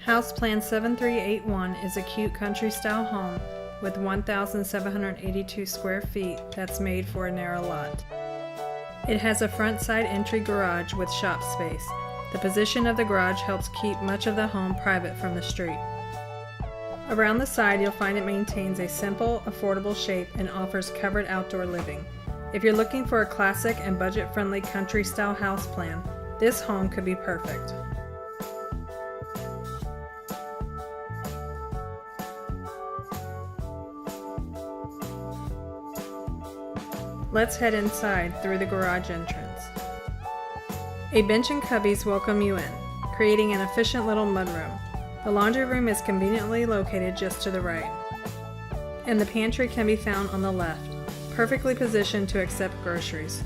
House Plan 7381 is a cute country-style home with 1,782 square feet that's made for a narrow lot. It has a front side entry garage with shop space. The position of the garage helps keep much of the home private from the street. Around the side, you'll find it maintains a simple, affordable shape and offers covered outdoor living. If you're looking for a classic and budget-friendly country-style house plan, this home could be perfect. Let's head inside through the garage entrance. A bench and cubbies welcome you in, creating an efficient little mudroom. The laundry room is conveniently located just to the right, and the pantry can be found on the left, perfectly positioned to accept groceries.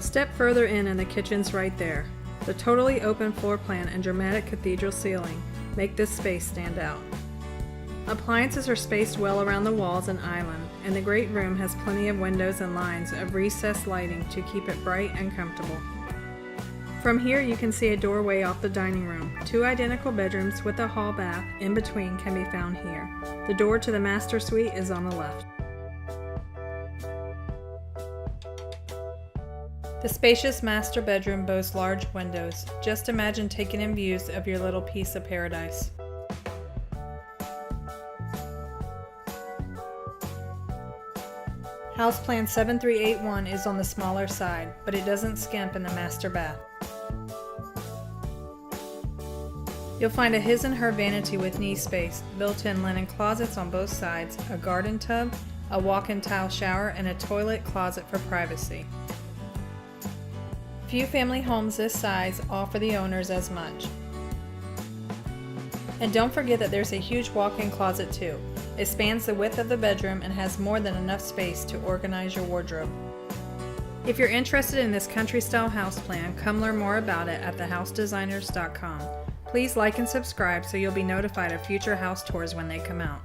Step further in and the kitchen's right there. The totally open floor plan and dramatic cathedral ceiling make this space stand out. Appliances are spaced well around the walls and island, and the great room has plenty of windows and lines of recessed lighting to keep it bright and comfortable. From here you can see a doorway off the dining room. 2 identical bedrooms with a hall bath in between can be found here. The door to the master suite is on the left. The spacious master bedroom boasts large windows. Just imagine taking in views of your little piece of paradise. House Plan 7381 is on the smaller side, but it doesn't skimp in the master bath. You'll find a his and her vanity with knee space, built-in linen closets on both sides, a garden tub, a walk-in tile shower, and a toilet closet for privacy. Few family homes this size offer the owners as much. And don't forget that there's a huge walk-in closet too. It spans the width of the bedroom and has more than enough space to organize your wardrobe. If you're interested in this country-style house plan, come learn more about it at thehousedesigners.com. Please like and subscribe so you'll be notified of future house tours when they come out.